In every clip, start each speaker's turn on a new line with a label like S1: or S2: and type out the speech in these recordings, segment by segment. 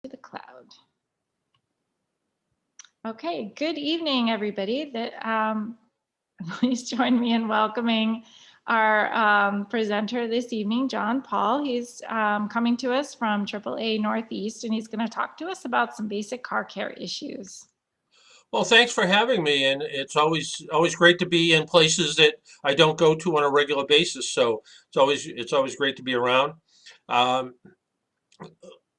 S1: to the cloud. Okay, good evening, everybody. Please join me in welcoming our presenter this evening, John Paul. He's coming to us from AAA Northeast, and he's going to talk to us about some basic car care issues.
S2: Well, thanks for having me, and it's always great to be in places that I don't go to on a regular basis. So it's always great to be around. Um,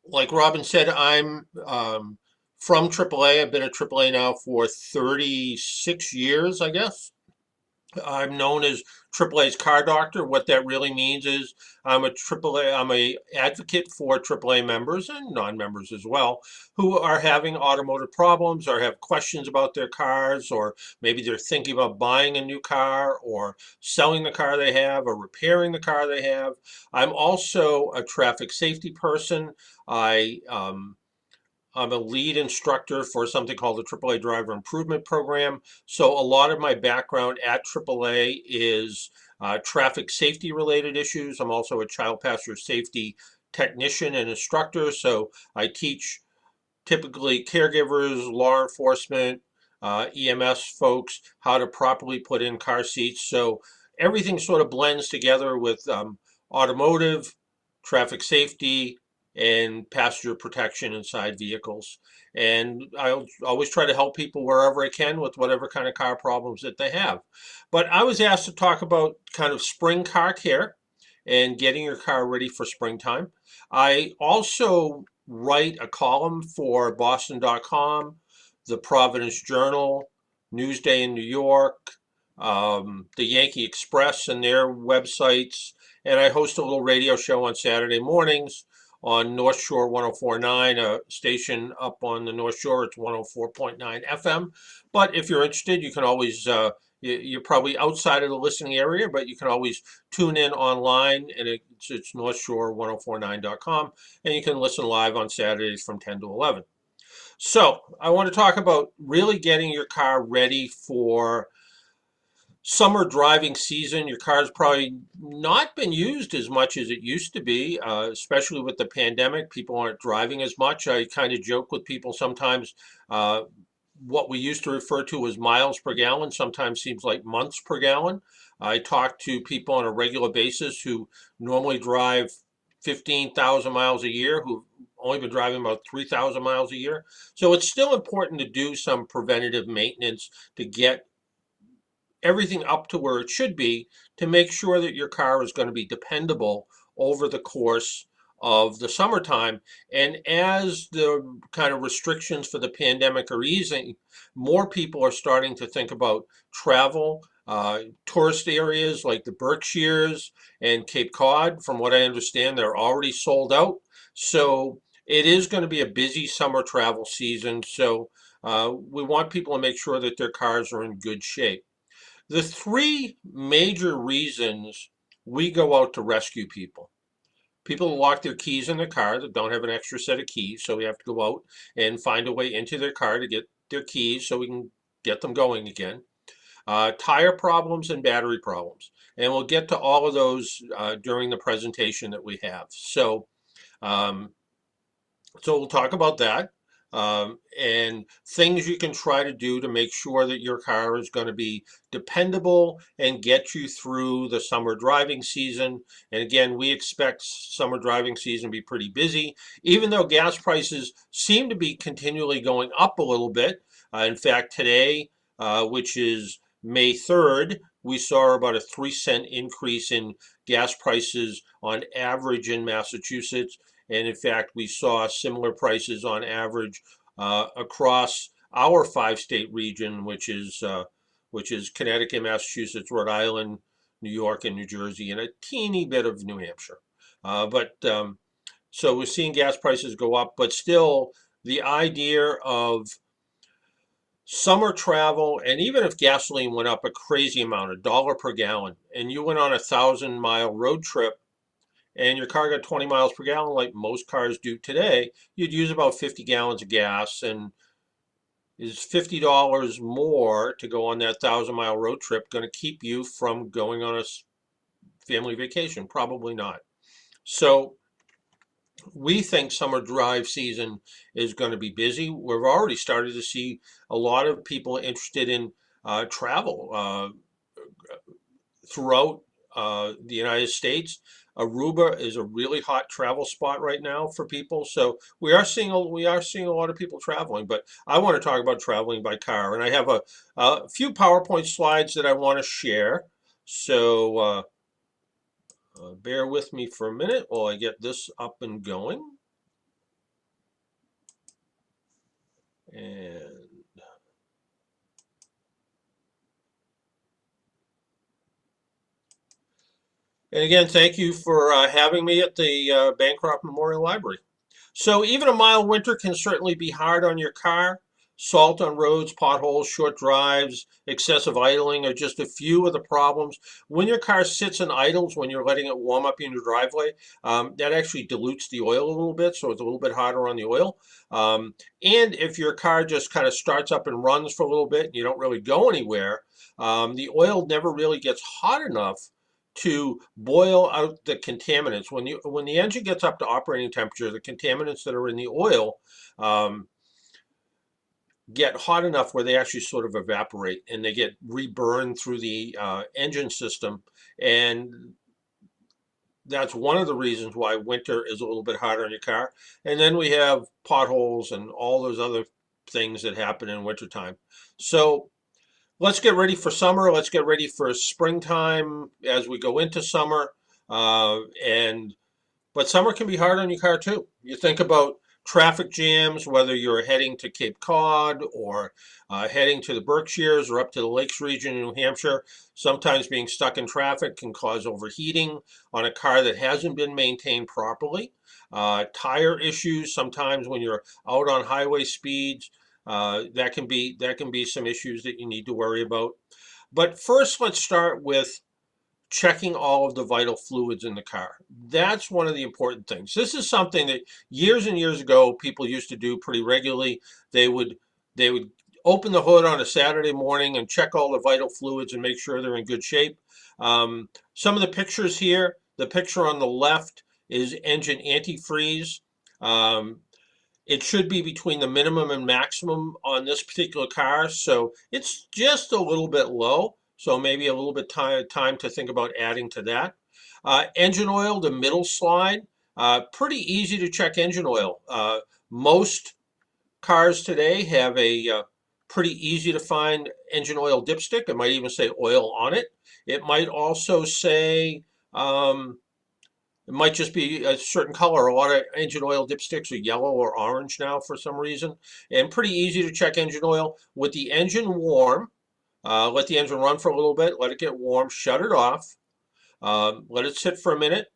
S2: like Robin said, I'm from AAA. I've been at AAA now for 36 years, I guess. I'm known as AAA's car doctor. What that really means is I'm a advocate for AAA members and non-members as well who are having automotive problems or have questions about their cars, or maybe they're thinking about buying a new car or selling the car they have or repairing the car they have. I'm also a traffic safety person. I I'm a lead instructor for something called the AAA Driver Improvement Program. So a lot of my background at AAA is traffic safety related issues. I'm also a child passenger safety technician and instructor. So I teach typically caregivers, law enforcement, EMS folks how to properly put in car seats. So everything sort of blends together with automotive, traffic safety, and passenger protection inside vehicles. And I always try to help people wherever I can with whatever kind of car problems that they have. But I was asked to talk about kind of spring car care and getting your car ready for springtime. I also write a column for Boston.com, the Providence Journal, Newsday in New York, the Yankee Express and their websites, and I host a little radio show on Saturday mornings on North Shore 1049, a station up on the North Shore. It's 104.9 FM. But if you're interested, you can always, you're probably outside of the listening area, but you can always tune in online, and it's northshore1049.com, and you can listen live on Saturdays from 10 to 11. So I want to talk about really getting your car ready for summer driving season. Your car's probably not been used as much as it used to be, especially with the pandemic. People aren't driving as much. I kind of joke with people sometimes. What we used to refer to as miles per gallon sometimes seems like months per gallon. I talk to people on a regular basis who normally drive 15,000 miles a year, who've only been driving about 3,000 miles a year. So it's still important to do some preventative maintenance to get everything up to where it should be, to make sure that your car is going to be dependable over the course of the summertime. And as the kind of restrictions for the pandemic are easing, more people are starting to think about travel. Tourist areas like the Berkshires and Cape Cod, from what I understand, they're already sold out. So it is going to be a busy summer travel season. So we want people to make sure that their cars are in good shape. The three major reasons we go out to rescue people. People lock their keys in their car that don't have an extra set of keys, so we have to go out and find a way into their car to get their keys so we can get them going again. Tire problems and battery problems. And we'll get to all of those during the presentation that we have. Um, so we'll talk about that, and things you can try to do to make sure that your car is going to be dependable and get you through the summer driving season. And again, we expect summer driving season to be pretty busy, even though gas prices seem to be continually going up a little bit. In fact, today, which is May 3rd, we saw about a 3-cent increase in gas prices on average in Massachusetts. And in fact, we saw similar prices on average across our 5-state region, which is Connecticut, Massachusetts, Rhode Island, New York, and New Jersey, and a teeny bit of New Hampshire. So we're seeing gas prices go up, but still the idea of summer travel, and even if gasoline went up a crazy amount, $1 per gallon, and you went on a 1,000-mile road trip, and your car got 20 miles per gallon like most cars do today, you'd use about 50 gallons of gas. And is $50 more to go on that 1,000-mile road trip going to keep you from going on a family vacation? Probably not. So we think summer drive season is going to be busy. We've already started to see a lot of people interested in travel throughout the United States. Aruba is a really hot travel spot right now for people. So we are seeing a lot of people traveling. But I want to talk about traveling by car, and I have a few PowerPoint slides that I want to share. So bear with me for a minute while I get this up and going. And again, thank you for having me at the Bancroft Memorial Library. So even a mild winter can certainly be hard on your car. Salt on roads, potholes, short drives, excessive idling are just a few of the problems. When your car sits and idles, when you're letting it warm up in your driveway, that actually dilutes the oil a little bit, so it's a little bit harder on the oil. And if your car just kind of starts up and runs for a little bit and you don't really go anywhere, the oil never really gets hot enough to boil out the contaminants. When the engine gets up to operating temperature, the contaminants that are in the oil um, get hot enough where they actually sort of evaporate and they get reburned through the engine system. And that's one of the reasons why winter is a little bit harder on your car. And then we have potholes and all those other things that happen in wintertime. So let's get ready for summer. Let's get ready for springtime as we go into summer. And But summer can be hard on your car too. You think about traffic jams, whether you're heading to Cape Cod or heading to the Berkshires or up to the Lakes region in New Hampshire. Sometimes being stuck in traffic can cause overheating on a car that hasn't been maintained properly. Tire issues, sometimes when you're out on highway speeds, that can be some issues that you need to worry about. But first, let's start with checking all of the vital fluids in the car. That's one of the important things. This is something that years and years ago people used to do pretty regularly. They would open the hood on a Saturday morning and check all the vital fluids and make sure they're in good shape. Some of the pictures here, the picture on the left is engine antifreeze. Um, it should be between the minimum and maximum on this particular car, so it's just a little bit low. So maybe a little bit time to think about adding to that. Engine oil, the middle slide, pretty easy to check engine oil. Most cars today have a pretty easy to find engine oil dipstick. It might even say oil on it. It might also say um, it might just be a certain color. A lot of engine oil dipsticks are yellow or orange now for some reason. And pretty easy to check engine oil. With the engine warm, let the engine run for a little bit, let it get warm, shut it off, let it sit for a minute.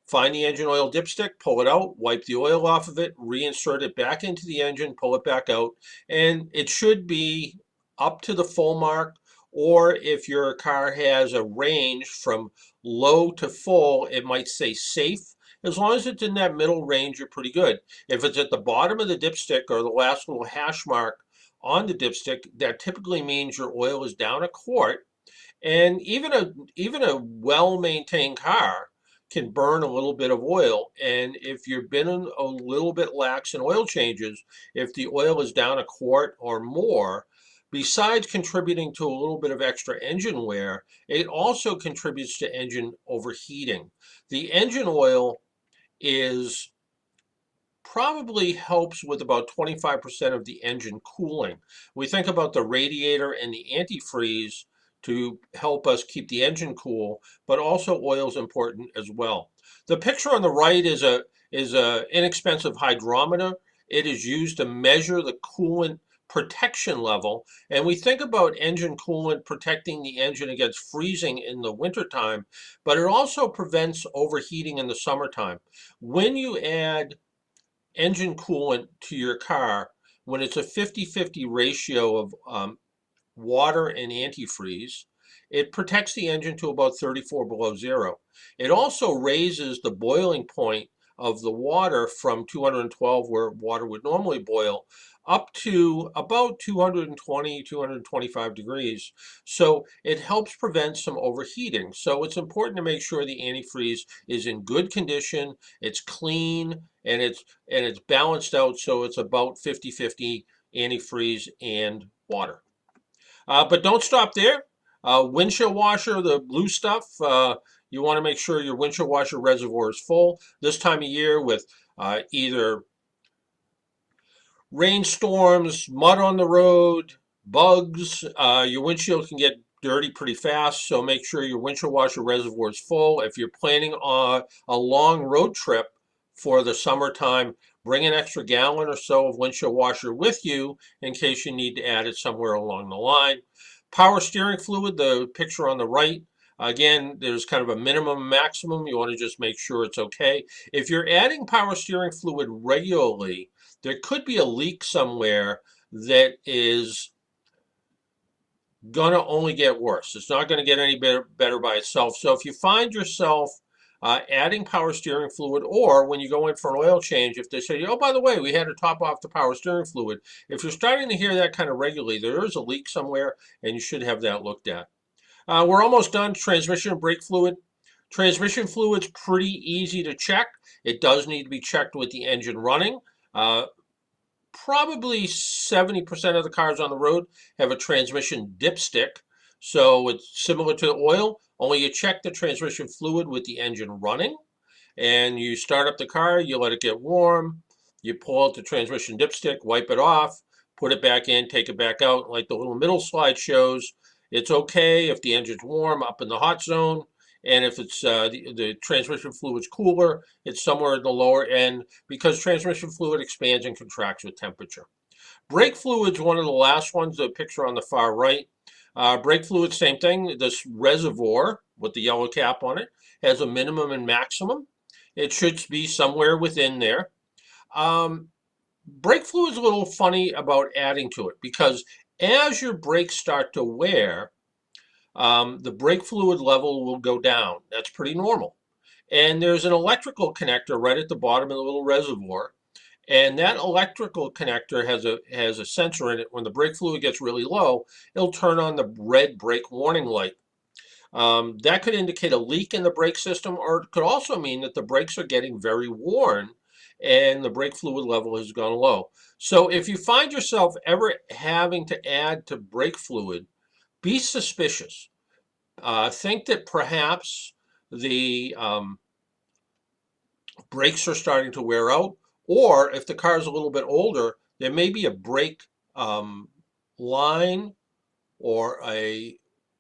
S2: Find the engine oil dipstick, pull it out, wipe the oil off of it, reinsert it back into the engine, pull it back out, and it should be up to the full mark. Or if your car has a range from low to full, it might say safe. As long as it's in that middle range, you're pretty good. If it's at the bottom of the dipstick or the last little hash mark on the dipstick, that typically means your oil is down a quart. And even a well-maintained car can burn a little bit of oil. And if you've been a little bit lax in oil changes, if the oil is down a quart or more, besides contributing to a little bit of extra engine wear, it also contributes to engine overheating. The engine oil is probably helps with about 25% of the engine cooling. We think about the radiator and the antifreeze to help us keep the engine cool, but also oil is important as well. The picture on the right is a inexpensive hydrometer. It is used to measure the coolant protection level, and we think about engine coolant protecting the engine against freezing in the wintertime, but it also prevents overheating in the summertime. When you add engine coolant to your car, when it's a 50-50 ratio of water and antifreeze, it protects the engine to about 34 below zero. It also raises the boiling point of the water from 212, where water would normally boil, up to about 220, 225 degrees. So it helps prevent some overheating. So it's important to make sure the antifreeze is in good condition, it's clean, and it's balanced out, so it's about 50-50 antifreeze and water. But don't stop there. Windshield washer, the blue stuff, you want to make sure your windshield washer reservoir is full. This time of year with either rainstorms, mud on the road, bugs, your windshield can get dirty pretty fast, so make sure your windshield washer reservoir is full. If you're planning on a long road trip for the summertime, bring an extra gallon or so of windshield washer with you in case you need to add it somewhere along the line. Power steering fluid, the picture on the right. Again, there's kind of a minimum and maximum. You want to just make sure it's okay. If you're adding power steering fluid regularly, there could be a leak somewhere that is going to only get worse. It's not going to get any better by itself. So if you find yourself adding power steering fluid, or when you go in for an oil change, if they say, oh, by the way, we had to top off the power steering fluid, if you're starting to hear that kind of regularly, there is a leak somewhere and you should have that looked at. We're almost done. Transmission and brake fluid. Transmission fluid's pretty easy to check. It does need to be checked with the engine running. Probably 70% of the cars on the road have a transmission dipstick. So it's similar to the oil, only you check the transmission fluid with the engine running. And you start up the car, you let it get warm, you pull out the transmission dipstick, wipe it off, put it back in, take it back out, like the little middle slide shows. It's okay if the engine's warm up in the hot zone, and if it's the transmission fluid's cooler, it's somewhere in the lower end because transmission fluid expands and contracts with temperature. Brake fluid's one of the last ones, the picture on the far right. Brake fluid, same thing. This reservoir with the yellow cap on it has a minimum and maximum. It should be somewhere within there. Brake fluid is a little funny about adding to it because as your brakes start to wear, the brake fluid level will go down. That's pretty normal. And there's an electrical connector right at the bottom of the little reservoir. And that electrical connector has a sensor in it. When the brake fluid gets really low, it'll turn on the red brake warning light. That could indicate a leak in the brake system, or it could also mean that the brakes are getting very worn and the brake fluid level has gone low. So if you find yourself ever having to add to brake fluid, be suspicious. Think that perhaps the brakes are starting to wear out, or if the car is a little bit older, there may be a brake line or a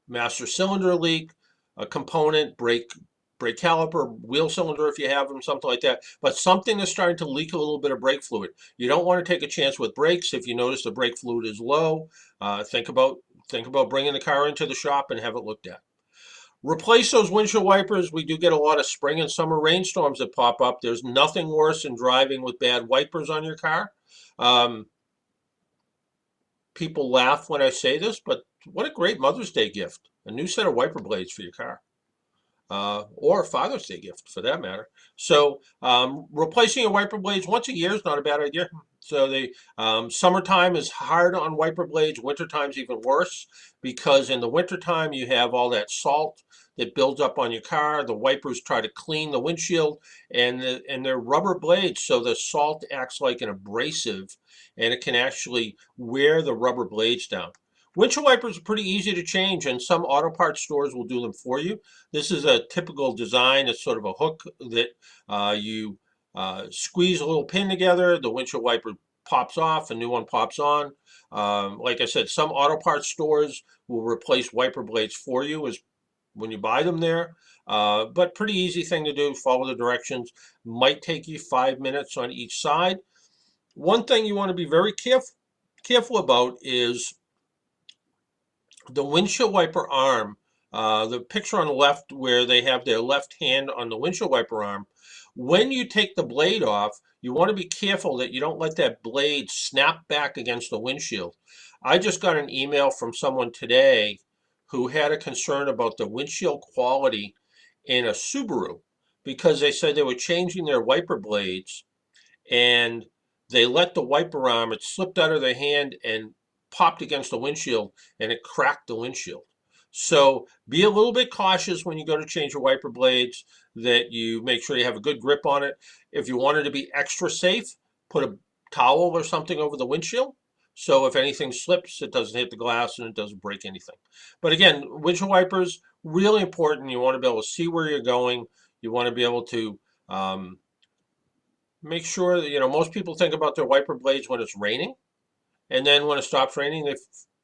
S2: master cylinder leak, a component, brake caliper, wheel cylinder if you have them, something like that. But something is starting to leak a little bit of brake fluid. You don't want to take a chance with brakes. If you notice the brake fluid is low, think about bringing the car into the shop and have it looked at. Replace those windshield wipers. We do get a lot of spring and summer rainstorms that pop up. There's nothing worse than driving with bad wipers on your car. Um, People laugh when I say this, but what a great Mother's Day gift. A new set of wiper blades for your car. Or a Father's Day gift for that matter. So replacing your wiper blades once a year is not a bad idea. So the summertime is hard on wiper blades. Wintertime's even worse because in the wintertime you have all that salt that builds up on your car. The wipers try to clean the windshield, and they're rubber blades, so the salt acts like an abrasive, and it can actually wear the rubber blades down. Windshield wipers are pretty easy to change, and some auto parts stores will do them for you. This is a typical design. It's sort of a hook that you squeeze a little pin together. The windshield wiper pops off, a new one pops on. Like I said, some auto parts stores will replace wiper blades for you as when you buy them there. But pretty easy thing to do. Follow the directions. Might take you 5 minutes on each side. One thing you want to be very careful about is the windshield wiper arm, the picture on the left where they have their left hand on the windshield wiper arm, when you take the blade off, you want to be careful that you don't let that blade snap back against the windshield. I just got an email from someone today who had a concern about the windshield quality in a Subaru because they said they were changing their wiper blades and they let the wiper arm, it slipped out of their hand and popped against the windshield and it cracked the windshield. So be a little bit cautious when you go to change your wiper blades, that you make sure you have a good grip on it. If you wanted to be extra safe, put a towel or something over the windshield. So if anything slips, it doesn't hit the glass and it doesn't break anything. But again, windshield wipers, really important. You want to be able to see where you're going. You want to be able to um, make sure that, most people think about their wiper blades when it's raining, and then when it stops raining, they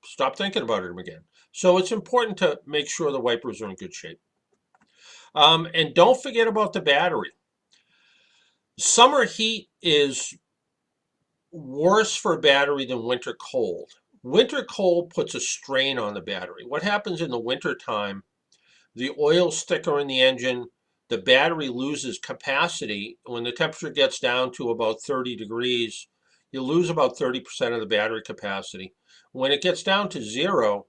S2: stop thinking about it again. So it's important to make sure the wipers are in good shape. And don't forget about the battery. Summer heat is worse for battery than winter cold. Winter cold puts a strain on the battery. What happens in the winter time, the oil's thicker in the engine, the battery loses capacity. When the temperature gets down to about 30 degrees, you lose about 30% of the battery capacity. When it gets down to zero,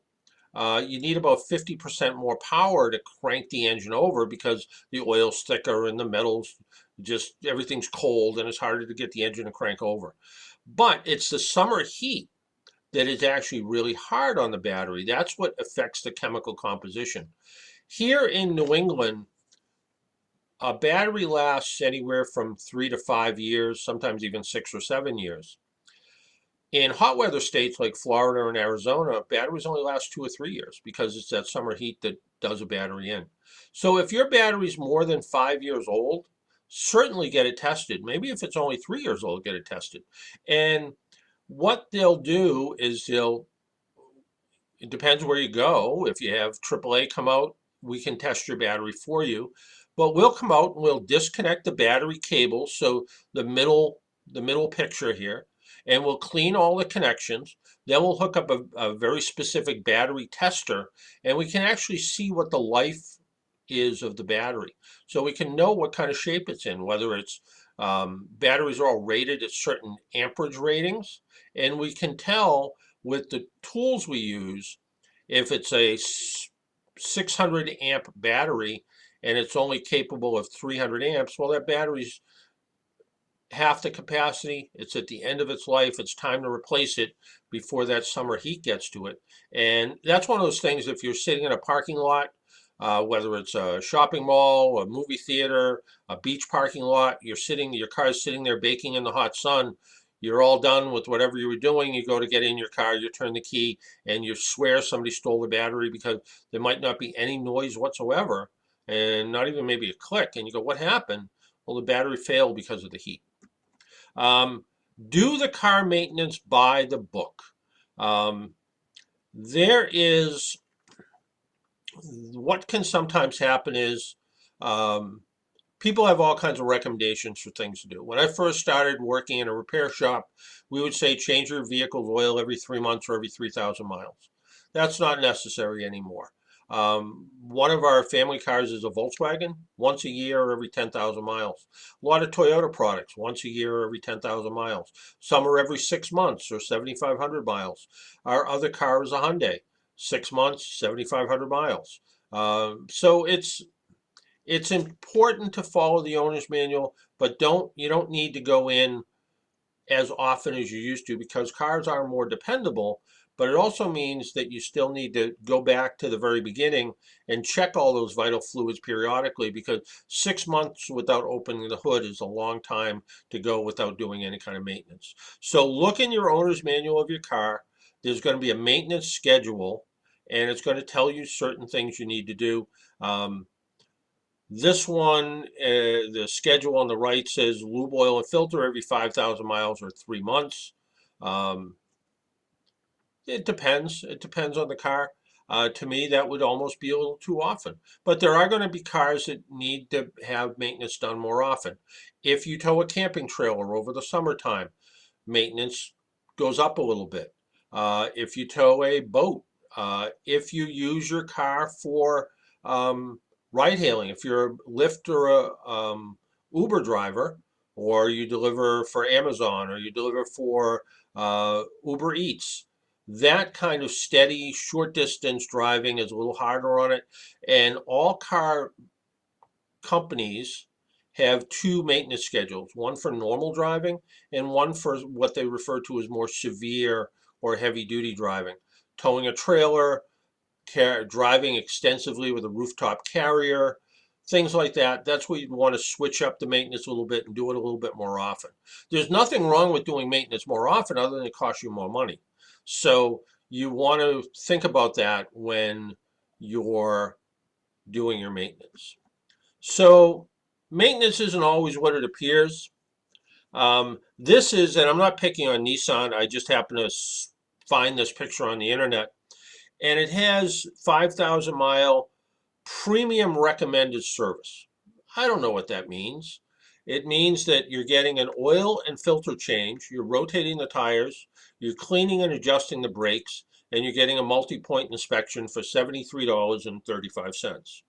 S2: you need about 50% more power to crank the engine over because the oil's thicker and the metals, just everything's cold and it's harder to get the engine to crank over. But it's the summer heat that is actually really hard on the battery. That's what affects the chemical composition. Here in New England, a battery lasts anywhere from 3 to 5 years, sometimes even 6 or 7 years. In hot weather states like Florida and Arizona, batteries only last 2 or 3 years because it's that summer heat that does a battery in. So if your battery's more than 5 years old, certainly get it tested. Maybe if it's only 3 years old, get it tested. And what they'll do is it depends where you go. If you have AAA come out, we can test your battery for you. But we'll come out and we'll disconnect the battery cable, so the middle picture here, and we'll clean all the connections. Then we'll hook up a very specific battery tester, and we can actually see what the life is of the battery. So we can know what kind of shape it's in, whether it's batteries are all rated at certain amperage ratings, and we can tell with the tools we use, if it's a 600 amp battery and it's only capable of 300 amps, well, that battery's half the capacity. It's at the end of its life. It's time to replace it before that summer heat gets to it. And that's one of those things, if you're sitting in a parking lot, whether it's a shopping mall, a movie theater, a beach parking lot, your car's sitting there baking in the hot sun. You're all done with whatever you were doing. You go to get in your car, you turn the key, and you swear somebody stole the battery because there might not be any noise whatsoever and not even maybe a click. And you go, what happened? Well, the battery failed because of the heat. Um, do the car maintenance by the book. Um, there is what can sometimes happen is um, people have all kinds of recommendations for things to do. When I first started working in a repair shop, we would say change your vehicle's oil every 3 months or every 3,000 miles. That's not necessary anymore. One of our family cars is a Volkswagen, once a year or every 10,000 miles. A lot of Toyota products, once a year or every 10,000 miles. Some are every 6 months or 7,500 miles. Our other car is a Hyundai, 6 months, 7,500 miles. So it's important to follow the owner's manual, but you don't need to go in as often as you used to because cars are more dependable. But it also means that you still need to go back to the very beginning and check all those vital fluids periodically, because 6 months without opening the hood is a long time to go without doing any kind of maintenance. So look in your owner's manual of your car. There's going to be a maintenance schedule, and it's going to tell you certain things you need to do. Um, this one, the schedule on the right says lube, oil, and filter every 5,000 miles or 3 months. Um, it depends. It depends on the car. To me, that would almost be a little too often. But there are going to be cars that need to have maintenance done more often. If you tow a camping trailer over the summertime, maintenance goes up a little bit. If you tow a boat, if you use your car for ride hailing, if you're a Lyft or a Uber driver, or you deliver for Amazon, or you deliver for Uber Eats, that kind of steady, short distance driving is a little harder on it. And all car companies have two maintenance schedules, one for normal driving and one for what they refer to as more severe or heavy duty driving. Towing a trailer, driving extensively with a rooftop carrier, things like that. That's where you'd want to switch up the maintenance a little bit and do it a little bit more often. There's nothing wrong with doing maintenance more often other than it costs you more money. So you want to think about that when you're doing your maintenance. So maintenance isn't always what it appears. This is, and I'm not picking on Nissan, I just happen to find this picture on the internet, and it has 5,000 mile premium recommended service. I don't know what that means. It means that you're getting an oil and filter change, you're rotating the tires, you're cleaning and adjusting the brakes, and you're getting a multi-point inspection for $73.35.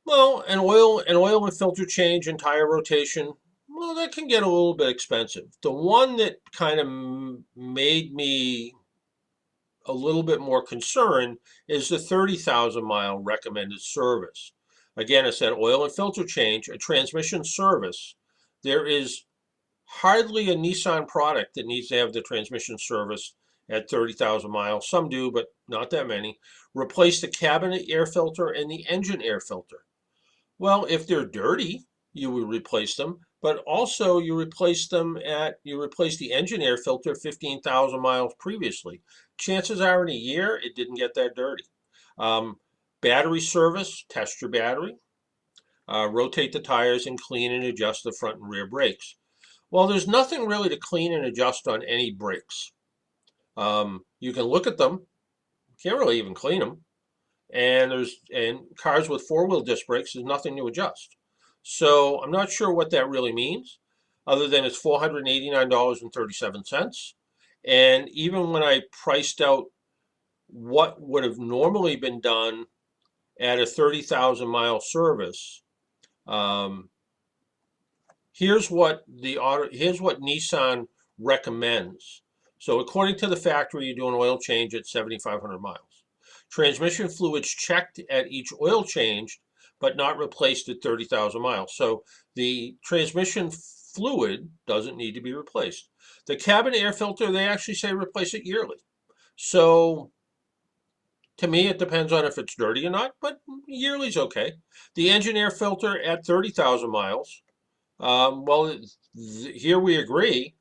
S2: Well, an oil and filter change and tire rotation, well, that can get a little bit expensive. The one that kind of made me a little bit more concerned is the 30,000 mile recommended service. Again, I said oil and filter change, a transmission service. There is hardly a Nissan product that needs to have the transmission service at 30,000 miles. Some do, but not that many. Replace the cabin air filter and the engine air filter. Well, if they're dirty, you would replace them, but also you replace the engine air filter 15,000 miles previously. Chances are in a year it didn't get that dirty. Um, Battery service, test your battery, rotate the tires and clean and adjust the front and rear brakes. Well, there's nothing really to clean and adjust on any brakes. You can look at them, can't really even clean them. And cars with four-wheel disc brakes, there's nothing to adjust. So I'm not sure what that really means, other than it's $489.37. And even when I priced out what would have normally been done at a 30,000 mile service, um, here's what Nissan recommends. So according to the factory, you do an oil change at 7,500 miles. Transmission fluids checked at each oil change, but not replaced at 30,000 miles. So the transmission fluid doesn't need to be replaced. The cabin air filter, they actually say replace it yearly. So to me, it depends on if it's dirty or not, but yearly's okay. The engine air filter at 30,000 miles, well, here we agree,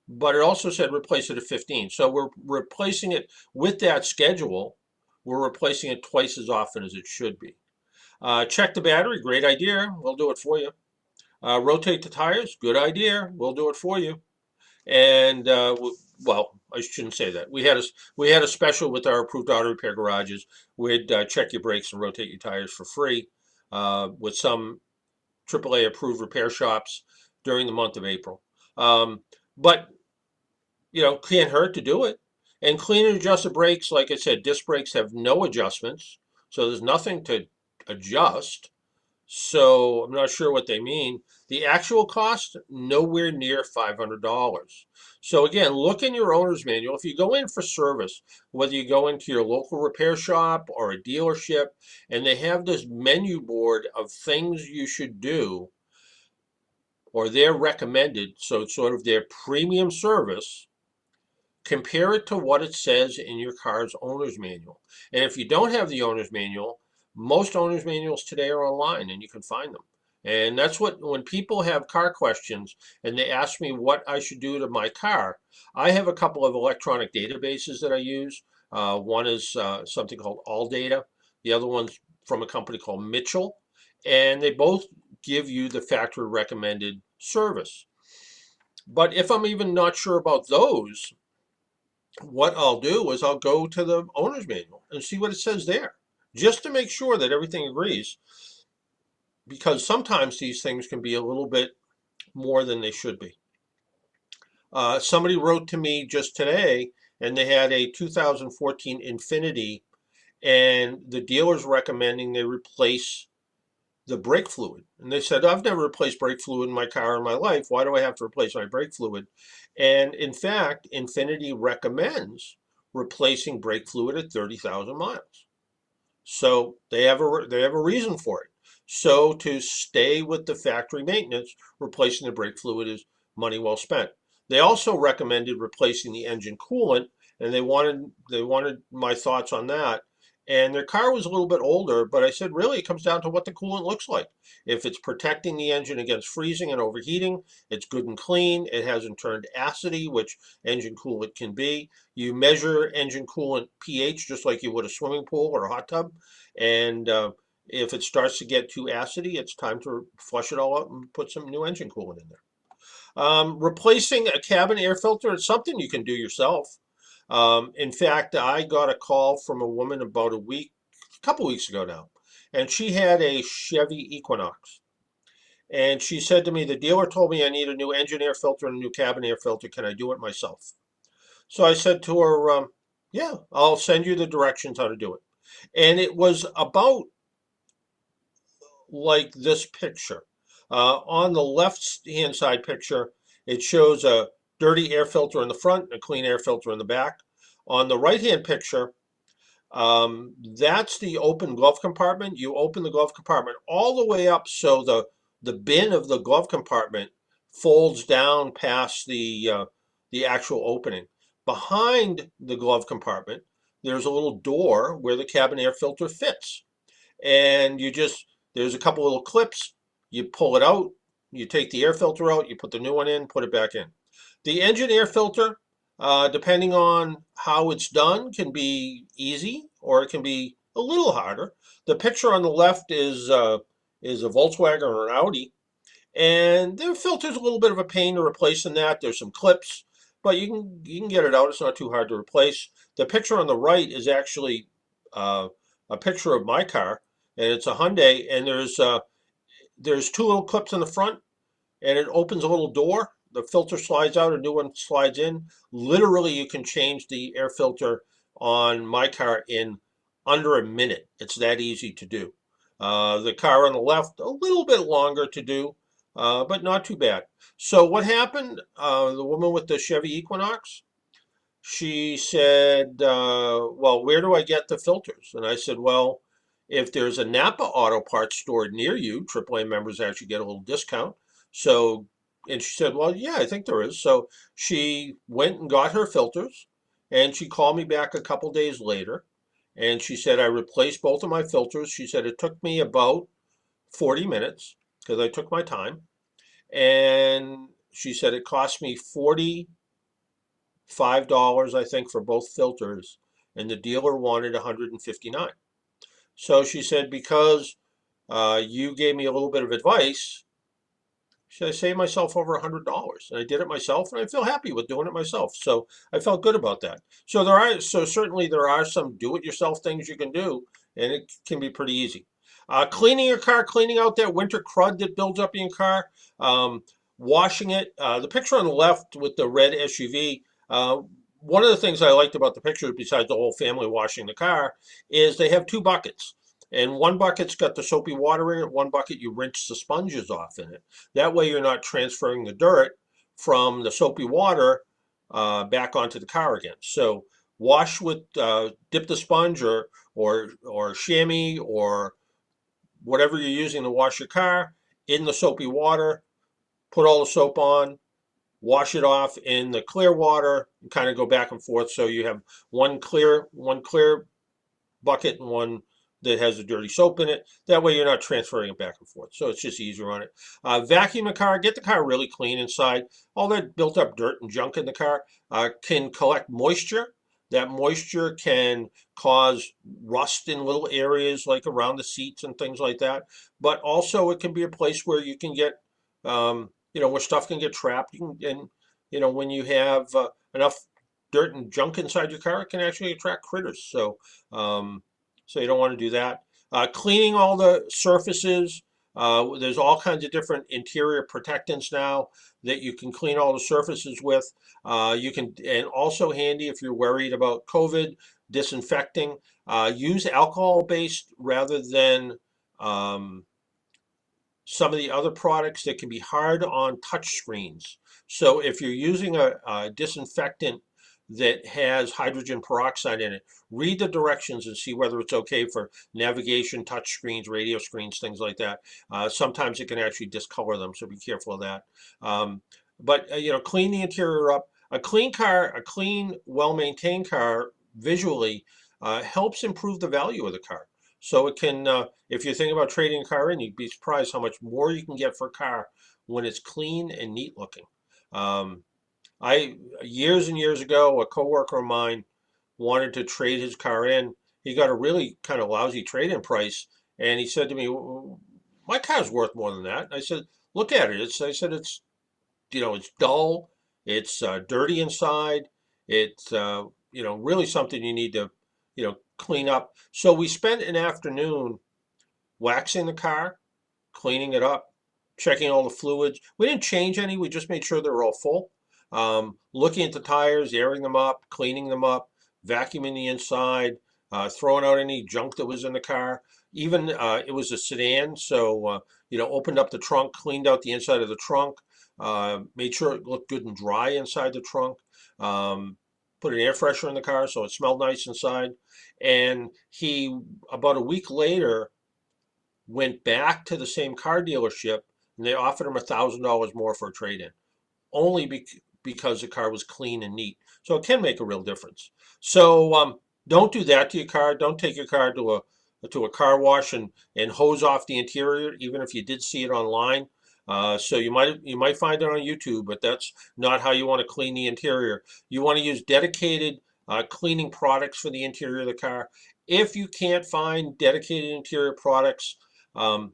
S2: but it also said replace it at 15. So we're replacing it with that schedule. We're replacing it twice as often as it should be. Check the battery, great idea. We'll do it for you. Rotate the tires, good idea. We'll do it for you. And well, I shouldn't say that. We had a special with our approved auto repair garages. We'd check your brakes and rotate your tires for free with some AAA approved repair shops during the month of April. But can't hurt to do it. And clean and adjusted brakes, like I said, disc brakes have no adjustments, so there's nothing to adjust. So I'm not sure what they mean. The actual cost, nowhere near $500. So again, look in your owner's manual. If you go in for service, whether you go into your local repair shop or a dealership, and they have this menu board of things you should do, or they're recommended, so it's sort of their premium service, compare it to what it says in your car's owner's manual. And if you don't have the owner's manual, most owner's manuals today are online and you can find them. And that's when people have car questions and they ask me what I should do to my car, I have a couple of electronic databases that I use. One is something called AllData. The other one's from a company called Mitchell. And they both give you the factory recommended service. But if I'm even not sure about those, what I'll do is I'll go to the owner's manual and see what it says there, just to make sure that everything agrees, because sometimes these things can be a little bit more than they should be. Somebody wrote to me just today, and they had a 2014 Infiniti, and the dealer's recommending they replace the brake fluid. And they said, I've never replaced brake fluid in my car in my life. Why do I have to replace my brake fluid? And in fact, Infiniti recommends replacing brake fluid at 30,000 miles. So they have a reason for it. So to stay with the factory maintenance, replacing the brake fluid is money well spent. They also recommended replacing the engine coolant, and they wanted my thoughts on that. And their car was a little bit older, but I said, really, it comes down to what the coolant looks like. If it's protecting the engine against freezing and overheating, it's good and clean. It hasn't turned acidy, which engine coolant can be. You measure engine coolant pH just like you would a swimming pool or a hot tub, and if it starts to get too acidy, it's time to flush it all out and put some new engine coolant in there. Replacing a cabin air filter is something you can do yourself. In fact, I got a call from a woman about a couple weeks ago now, and she had a Chevy Equinox. And she said to me, the dealer told me I need a new engine air filter and a new cabin air filter. Can I do it myself? So I said to her, yeah, I'll send you the directions how to do it. And it was about like this picture. On the left hand side picture, it shows a dirty air filter in the front and a clean air filter in the back. On the right hand picture, that's the open glove compartment. You open the glove compartment all the way up so the bin of the glove compartment folds down past the actual opening. Behind the glove compartment, there's a little door where the cabin air filter fits, and there's a couple little clips. You pull it out, you take the air filter out, you put the new one in, put it back in. The engine air filter, depending on how it's done, can be easy or it can be a little harder. The picture on the left is a Volkswagen or an Audi, and their filter's a little bit of a pain to replace in that. There's some clips, but you can get it out. It's not too hard to replace. The picture on the right is actually uh, a picture of my car, and it's a Hyundai, and there's two little clips in the front, and it opens a little door. The filter slides out, a new one slides in. Literally, you can change the air filter on my car in under a minute. It's that easy to do. The car on the left, a little bit longer to do, but not too bad. So what happened? The woman with the Chevy Equinox, she said, well, where do I get the filters? And I said, well, if there's a Napa Auto Parts store near you, AAA members actually get a little discount. So, and she said, well, yeah, I think there is. So she went and got her filters, and she called me back a couple days later, and she said, I replaced both of my filters. She said, it took me about 40 minutes because I took my time. And she said, it cost me $45, I think, for both filters, and the dealer wanted 159. So she said, because you gave me a little bit of advice, should I save myself over $100? And I did it myself, and I feel happy with doing it myself. So I felt good about that. So certainly there are some do-it-yourself things you can do, and it can be pretty easy. Cleaning your car, cleaning out that winter crud that builds up in your car, washing it. The picture on the left with the red SUV. One of the things I liked about the picture, besides the whole family washing the car, is they have two buckets. And one bucket's got the soapy water in it. One bucket you rinse the sponges off in it. That way you're not transferring the dirt from the soapy water back onto the car again. So wash with dip the sponge or chamois or whatever you're using to wash your car in the soapy water. Put all the soap on. Wash it off in the clear water. And kind of go back and forth so you have one clear bucket and one that has the dirty soap in it. That way you're not transferring it back and forth. So it's just easier on it. Vacuum the car, get the car really clean inside. All that built up dirt and junk in the car can collect moisture. That moisture can cause rust in little areas like around the seats and things like that. But also it can be a place where you can get, where stuff can get trapped. When you have enough dirt and junk inside your car, it can actually attract critters. So you don't want to do that. Cleaning all the surfaces. There's all kinds of different interior protectants now that you can clean all the surfaces with. And also handy if you're worried about COVID, disinfecting. Use alcohol-based rather than some of the other products that can be hard on touch screens. So if you're using a disinfectant that has hydrogen peroxide in it. Read the directions and see whether it's okay for navigation, touch screens, radio screens, things like that. Sometimes it can actually discolor them, so be careful of that. But clean the interior up. A clean car, a clean, well-maintained car, visually helps improve the value of the car. So it can, if you're thinking about trading a car in, you'd be surprised how much more you can get for a car when it's clean and neat looking. Um, I Years and years ago, a coworker of mine wanted to trade his car in. He got a really kind of lousy trade-in price, and he said to me, "My car's worth more than that." I said, "Look at it." I said it's dull, it's dirty inside, it's really something you need to clean up. So we spent an afternoon waxing the car, cleaning it up, checking all the fluids. We didn't change any, we just made sure they were all full. Looking at the tires, airing them up, cleaning them up, vacuuming the inside, throwing out any junk that was in the car. Even it was a sedan, so opened up the trunk, cleaned out the inside of the trunk, made sure it looked good and dry inside the trunk. Um, Put an air freshener in the car so it smelled nice inside. And he, about a week later, went back to the same car dealership and they offered him $1,000 more for a trade-in, only because the car was clean and neat. So it can make a real difference. So don't do that to your car. Don't take your car to a car wash and hose off the interior, even if you did see it online. So you might find it on YouTube, but that's not how you want to clean the interior. You want to use dedicated cleaning products for the interior of the car. If you can't find dedicated interior products, um,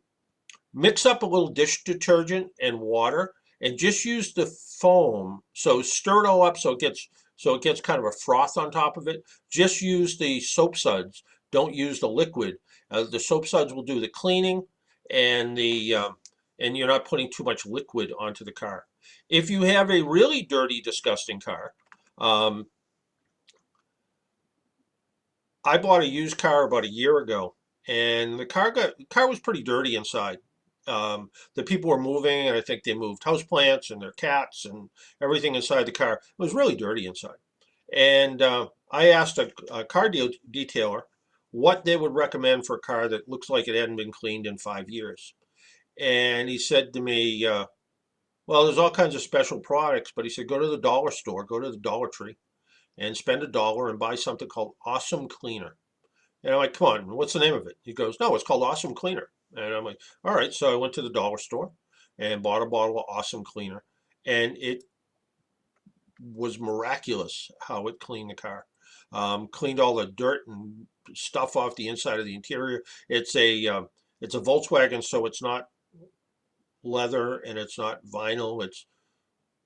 S2: mix up a little dish detergent and water and just use the foam. So stir it all up so it gets kind of a froth on top of it. Just use the soap suds. Don't use the liquid. The soap suds will do the cleaning and and you're not putting too much liquid onto the car. If you have a really dirty, disgusting car, um, I bought a used car about a year ago, and the car was pretty dirty inside. The people were moving, and I think they moved houseplants and their cats and everything inside the car. It was really dirty inside. And I asked a car detailer what they would recommend for a car that looks like it hadn't been cleaned in 5 years. And he said to me, "Well, there's all kinds of special products," but he said, "Go to the dollar store, go to the Dollar Tree, and spend $1 and buy something called Awesome Cleaner." And I'm like, "Come on, what's the name of it?" He goes, "No, it's called Awesome Cleaner." And I'm like, "All right." So I went to the dollar store and bought a bottle of Awesome Cleaner. And it was miraculous how it cleaned the car. Cleaned all the dirt and stuff off the inside of the interior. It's a Volkswagen, so it's not leather and it's not vinyl. It's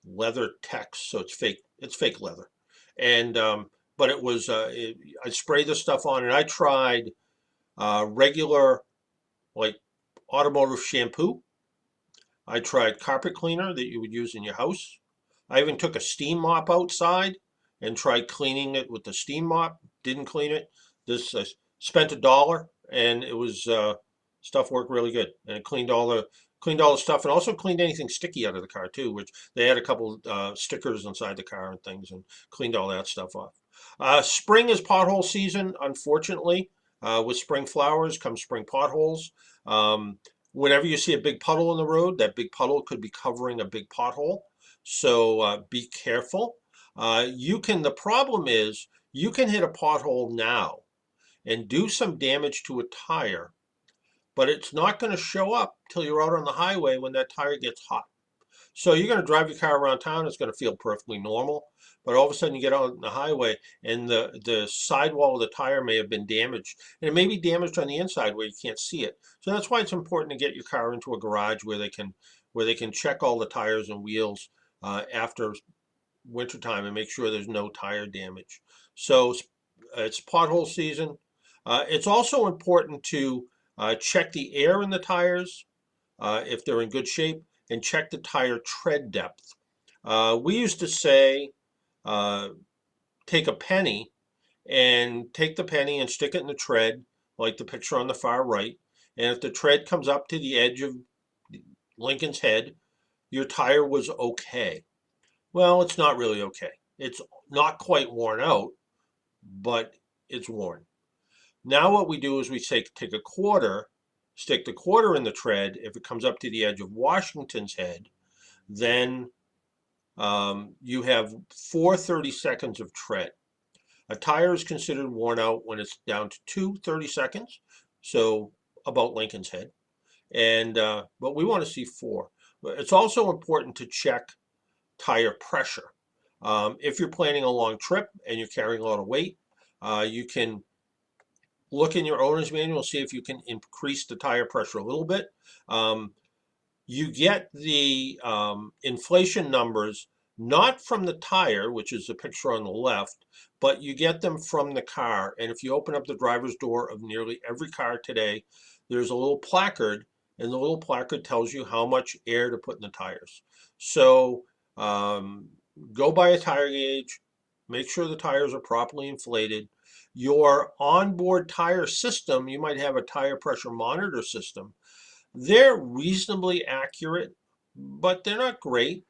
S2: leather text, so it's fake. It's fake leather. And but I sprayed the stuff on, and I tried regular like automotive shampoo. I tried carpet cleaner that you would use in your house. I even took a steam mop outside and tried cleaning it with the steam mop. Didn't clean it. This I spent $1 and it was stuff worked really good and it cleaned all the stuff and also cleaned anything sticky out of the car too, which they had a couple stickers inside the car and things and cleaned all that stuff off. Spring is pothole season, unfortunately. With spring flowers come spring potholes. Um, Whenever you see a big puddle in the road, that big puddle could be covering a big pothole. So be careful. The problem is you can hit a pothole now and do some damage to a tire, but it's not going to show up till you're out on the highway when that tire gets hot. So you're going to drive your car around town, it's going to feel perfectly normal, but all of a sudden you get out on the highway and the sidewall of the tire may have been damaged. And it may be damaged on the inside where you can't see it. So that's why it's important to get your car into a garage where they can check all the tires and wheels after wintertime and make sure there's no tire damage. So it's pothole season. It's also important to check the air in the tires if they're in good shape, and check the tire tread depth. We used to say, uh, take a penny and take the penny and stick it in the tread, like the picture on the far right. And if the tread comes up to the edge of Lincoln's head, your tire was okay. Well, it's not really okay. It's not quite worn out, but it's worn. Now what we do is we take a quarter, stick the quarter in the tread. If it comes up to the edge of Washington's head, then you have 4 30 seconds of tread. A tire is considered worn out when it's down to 2 30 seconds, so about Lincoln's head. And but we want to see 4. But it's also important to check tire pressure. If you're planning a long trip and you're carrying a lot of weight, you can look in your owner's manual, see if you can increase the tire pressure a little bit. Um, you get the inflation numbers not from the tire, which is the picture on the left, but you get them from the car. And if you open up the driver's door of nearly every car today, there's a little placard, and the little placard tells you how much air to put in the tires. So go buy a tire gauge, make sure the tires are properly inflated. Your onboard tire system, you might have a tire pressure monitor system. They're reasonably accurate, but they're not great.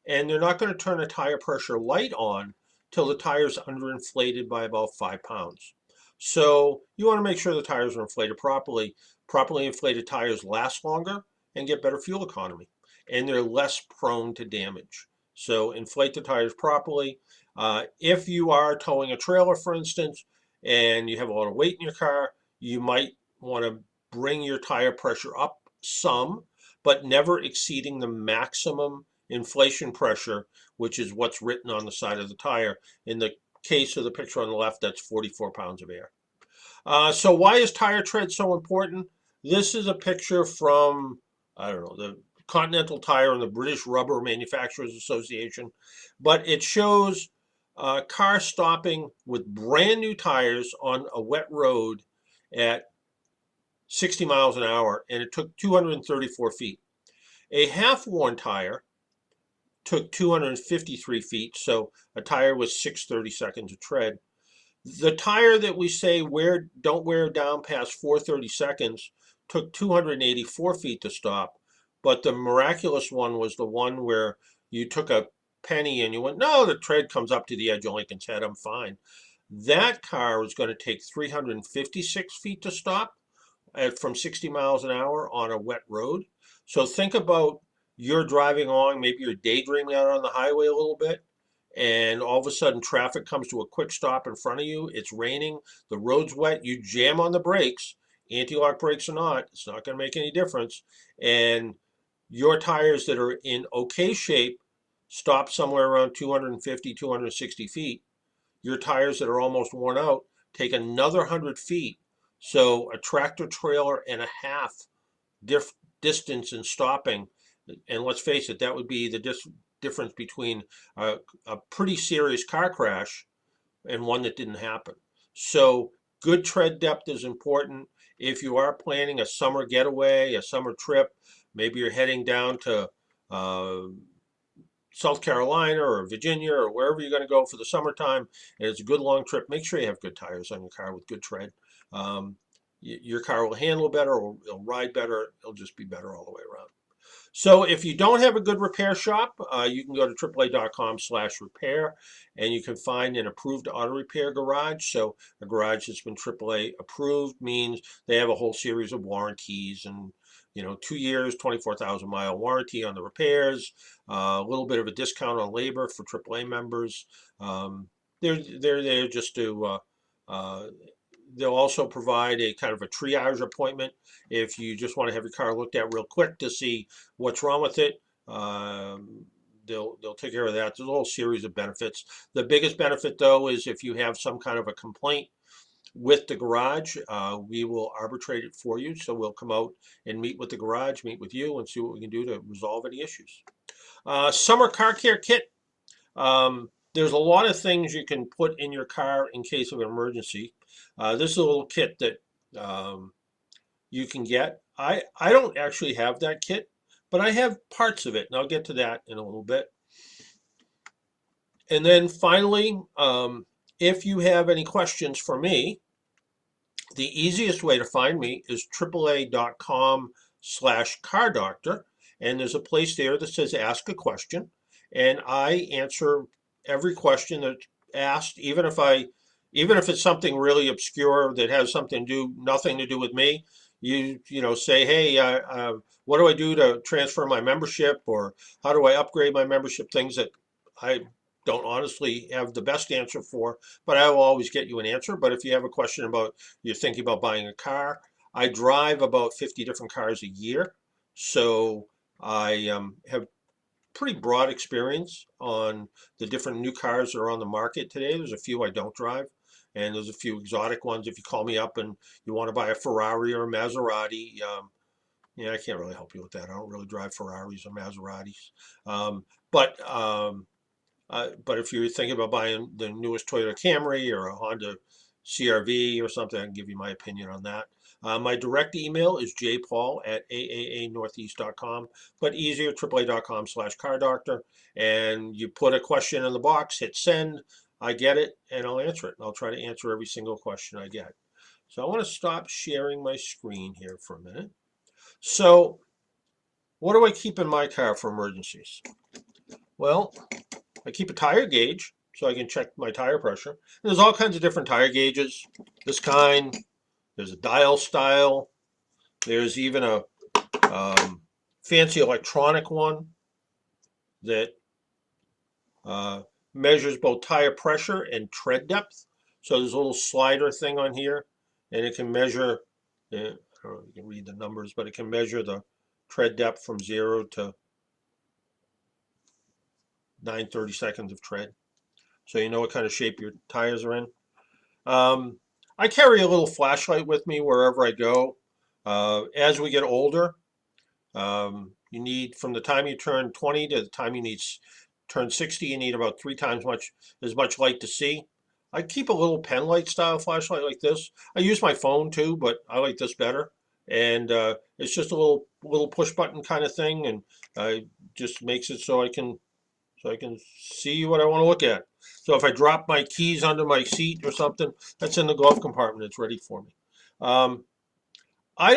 S2: And they're not going to turn a tire pressure light on till the tire's underinflated by about 5 pounds. So you want to make sure the tires are inflated properly. Properly inflated tires last longer and get better fuel economy, and they're less prone to damage. So inflate the tires properly. If you are towing a trailer, for instance, and you have a lot of weight in your car, you might want to bring your tire pressure up some, but never exceeding the maximum inflation pressure, which is what's written on the side of the tire. In the case of the picture on the left, that's 44 pounds of air. So why is tire tread so important? This is a picture from, I don't know, the Continental Tire and the British Rubber Manufacturers Association, but it shows a car stopping with brand new tires on a wet road at 60 miles an hour, and it took 234 feet. A half-worn tire took 253 feet, so a tire was 6 30 seconds of tread. The tire that we say don't wear down past 4 30 seconds took 284 feet to stop, but the miraculous one was the one where you took a penny and you went, no, the tread comes up to the edge of Lincoln's head, I'm fine. That car was going to take 356 feet to stop from 60 miles an hour on a wet road. So think about you're driving along, maybe you're daydreaming out on the highway a little bit, and all of a sudden traffic comes to a quick stop in front of you. It's raining, the road's wet, you jam on the brakes, anti-lock brakes or not, it's not going to make any difference. And your tires that are in okay shape stop somewhere around 250, 260 feet. Your tires that are almost worn out take another 100 feet. So a tractor trailer and a half distance in stopping, and let's face it, that would be the difference between a pretty serious car crash and one that didn't happen. So good tread depth is important. If you are planning a summer getaway, a summer trip, maybe you're heading down to uh, South Carolina or Virginia or wherever you're going to go for the summertime, and it's a good long trip, make sure you have good tires on your car with good tread. Your car will handle better, or it'll ride better, it'll just be better all the way around. So if you don't have a good repair shop, you can go to AAA.com/repair, and you can find an approved auto repair garage. So a garage that's been AAA approved means they have a whole series of warranties, and 2 years, 24,000-mile warranty on the repairs, a little bit of a discount on labor for AAA members. They're there just to they'll also provide a kind of a triage appointment if you just want to have your car looked at real quick to see what's wrong with it. They'll take care of that. There's a whole series of benefits. The biggest benefit, though, is if you have some kind of a complaint with the garage, we will arbitrate it for you. So we'll come out and meet with the garage, meet with you, and see what we can do to resolve any issues. Summer car care kit. There's a lot of things you can put in your car in case of an emergency. This is a little kit that you can get. I don't actually have that kit, but I have parts of it, and I'll get to that in a little bit. And then finally, if you have any questions for me, the easiest way to find me is AAA.com/car doctor, and there's a place there that says ask a question, and I answer every question that's asked, even if it's something really obscure that has nothing to do with me. You know, say, hey, what do I do to transfer my membership, or how do I upgrade my membership? Things that I don't honestly have the best answer for, but I will always get you an answer. But if you have a question about you're thinking about buying a car, I drive about 50 different cars a year, so I have pretty broad experience on the different new cars that are on the market today. There's a few I don't drive, and there's a few exotic ones. If you call me up and you want to buy a Ferrari or a Maserati, yeah, I can't really help you with that. I don't really drive Ferraris or Maseratis. Um, but if you're thinking about buying the newest Toyota Camry or a Honda CRV or something, I can give you my opinion on that. My direct email is jpaul@aaanortheast.com, but easier, AAA.com/car doctor. And you put a question in the box, hit send, I get it, and I'll answer it. I'll try to answer every single question I get. So I want to stop sharing my screen here for a minute. So what do I keep in my car for emergencies? Well, I keep a tire gauge so I can check my tire pressure. And there's all kinds of different tire gauges. This kind, there's a dial style. There's even a fancy electronic one that uh, measures both tire pressure and tread depth. So there's a little slider thing on here, and it can measure, I don't know if you can read the numbers, but it can measure the tread depth from 0 to 9/32 of tread. So you know what kind of shape your tires are in. Um, I carry a little flashlight with me wherever I go. As we get older, you need, from the time you turn 20 to the time turn 60, you need about 3 times as much light to see. I keep a little pen light style flashlight like this. I use my phone too, but I like this better. And it's just a little push button kind of thing, and just makes it so I can see what I want to look at. So if I drop my keys under my seat or something, that's in the glove compartment. It's ready for me. Um, I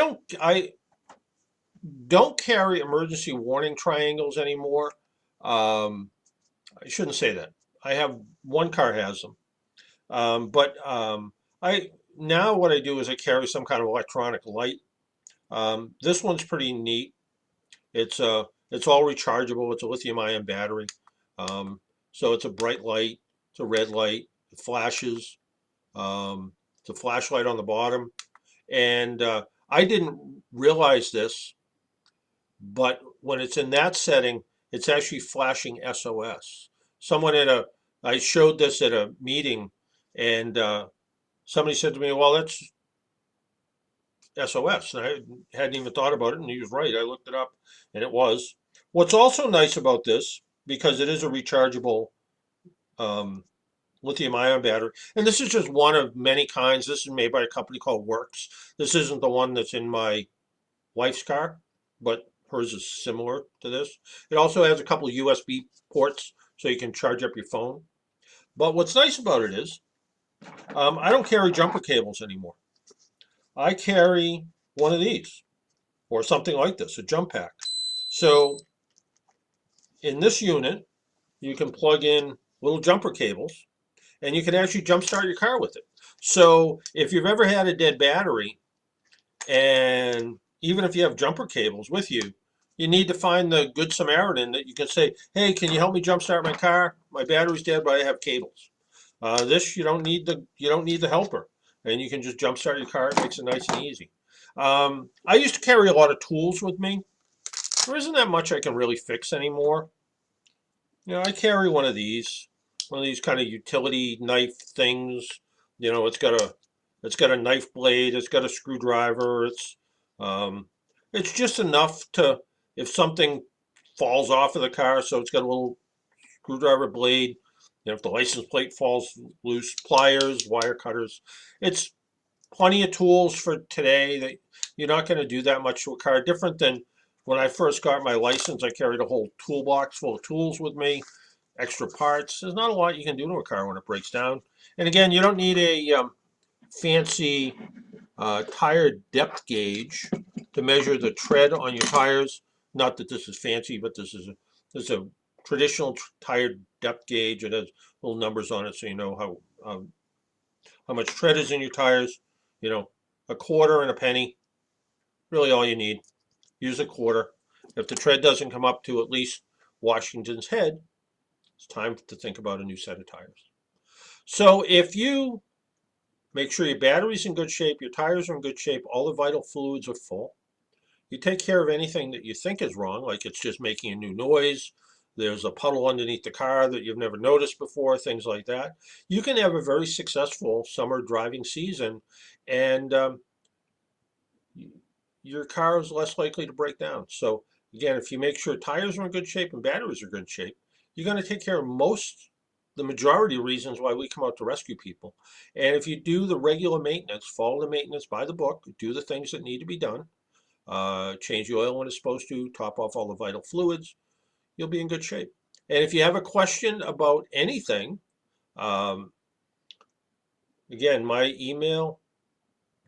S2: don't carry emergency warning triangles anymore. Um, I shouldn't say that. I have one car has them, but I now what I do is I carry some kind of electronic light. This one's pretty neat. It's all rechargeable. It's a lithium-ion battery. Um, so it's a bright light. It's a red light. It flashes. It's a flashlight on the bottom. And I didn't realize this, but when it's in that setting, it's actually flashing SOS. I showed this at a meeting, and somebody said to me, "Well, that's SOS." And I hadn't even thought about it, and he was right. I looked it up, and it was. What's also nice about this, because it is a rechargeable um, lithium-ion battery, and this is just one of many kinds. This is made by a company called Works. This isn't the one that's in my wife's car, but hers is similar to this. It also has a couple of USB ports, so you can charge up your phone. But what's nice about it is, I don't carry jumper cables anymore. I carry one of these, or something like this, a jump pack. So in this unit, you can plug in little jumper cables, and you can actually jump start your car with it. So if you've ever had a dead battery, and even if you have jumper cables with you, you need to find the good Samaritan that you can say, "Hey, can you help me jump start my car? My battery's dead, but I have cables." This you don't need the helper, and you can just jump start your car. It makes it nice and easy. I used to carry a lot of tools with me. There isn't that much I can really fix anymore. You know, I carry one of these kind of utility knife things. You know, it's got a knife blade, it's got a screwdriver, um, it's just enough to, if something falls off of the car, so it's got a little screwdriver blade. You know, if the license plate falls loose, pliers, wire cutters. It's plenty of tools for today that you're not going to do that much to a car. Different than when I first got my license, I carried a whole toolbox full of tools with me, extra parts. There's not a lot you can do to a car when it breaks down. And again, you don't need a fancy tire depth gauge to measure the tread on your tires. Not that this is fancy, but this is a traditional tire depth gauge. It has little numbers on it so you know how much tread is in your tires. You know, a quarter and a penny, really all you need. Use a quarter. If the tread doesn't come up to at least Washington's head, it's time to think about a new set of tires. So if you make sure your battery's in good shape, your tires are in good shape, all the vital fluids are full, you take care of anything that you think is wrong, like it's just making a new noise, there's a puddle underneath the car that you've never noticed before, things like that. You can have a very successful summer driving season, and your car is less likely to break down. So again, if you make sure tires are in good shape and batteries are in good shape, you're going to take care of the majority of reasons why we come out to rescue people. And if you do the regular maintenance, follow the maintenance by the book, do the things that need to be done, change the oil when it's supposed to, top off all the vital fluids, you'll be in good shape. And if you have a question about anything, um, again, my email,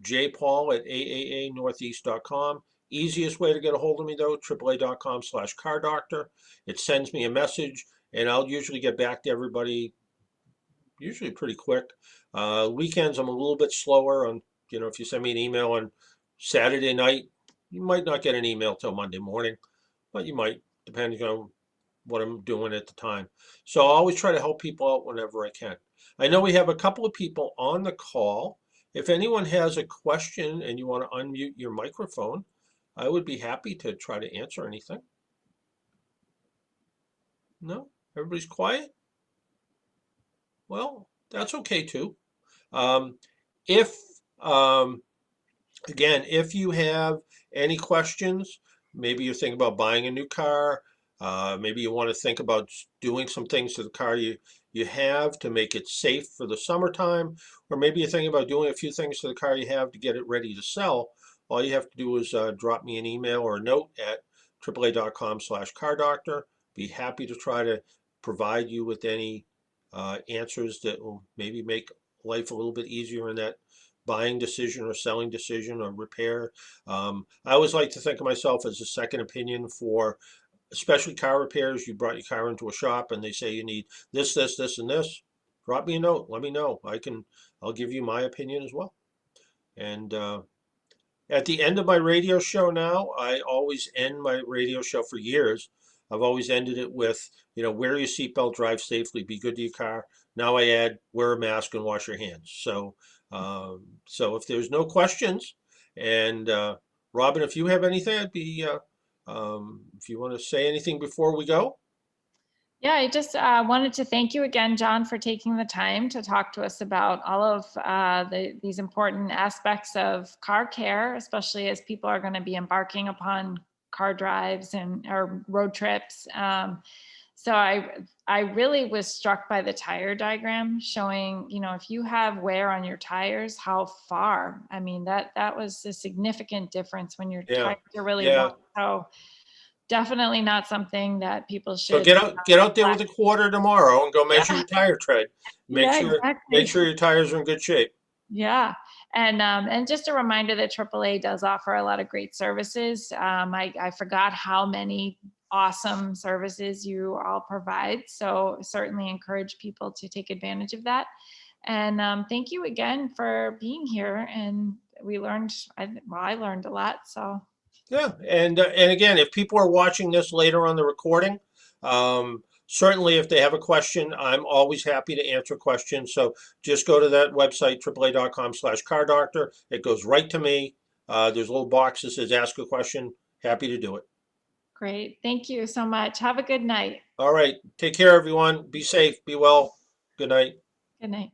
S2: jpaul@aaanortheast.com. Easiest way to get a hold of me though, AAA.com/car doctor. It sends me a message and I'll usually get back to everybody usually pretty quick. Weekends I'm a little bit slower on, if you send me an email on Saturday night, you might not get an email till Monday morning, but you might, depending on what I'm doing at the time. So I always try to help people out whenever I can. I know we have a couple of people on the call. If anyone has a question and you want to unmute your microphone, I would be happy to try to answer anything. No? Everybody's quiet? Well, that's okay too. Um, if Again, if you have any questions, maybe you're thinking about buying a new car, maybe you want to think about doing some things to the car you have to make it safe for the summertime, or maybe you're thinking about doing a few things to the car you have to get it ready to sell. All you have to do is drop me an email or a note at AAA.com/car doctor. Be happy to try to provide you with any answers that will maybe make life a little bit easier in that buying decision or selling decision or repair. I always like to think of myself as a second opinion for especially car repairs. You brought your car into a shop and they say you need this, this, this, and this. Drop me a note. Let me know. I'll give you my opinion as well. And at the end of my radio show now, I always end my radio show for years. I've always ended it with, wear your seatbelt, drive safely, be good to your car. Now I add, wear a mask and wash your hands. So if there's no questions, and Robin, if you have anything, if you want to say anything before we go.
S1: Yeah, I just wanted to thank you again, John, for taking the time to talk to us about all of these important aspects of car care, especially as people are going to be embarking upon car drives or road trips. So I really was struck by the tire diagram showing, if you have wear on your tires, how far. I mean, that was a significant difference when your
S2: Yeah,
S1: tires are really
S2: yeah.
S1: worn. So definitely not something that people
S2: So
S1: should.
S2: get out there with a quarter tomorrow and go measure
S1: Yeah,
S2: your tire tread.
S1: yeah,
S2: Make
S1: exactly.
S2: sure your tires are in good shape.
S1: Yeah. And just a reminder that AAA does offer a lot of great services. I forgot how many awesome services you all provide. So certainly encourage people to take advantage of that. And thank you again for being here. And we learned, I learned a lot. So
S2: Yeah, and again, if people are watching this later on the recording, certainly if they have a question, I'm always happy to answer questions. So just go to that website, AAA.com/car doctor. It goes right to me. There's a little box that says ask a question. Happy to do it.
S1: great. Thank you so much. Have a good night.
S2: All right. Take care, everyone. Be safe. Be well. Good night.
S1: Good night.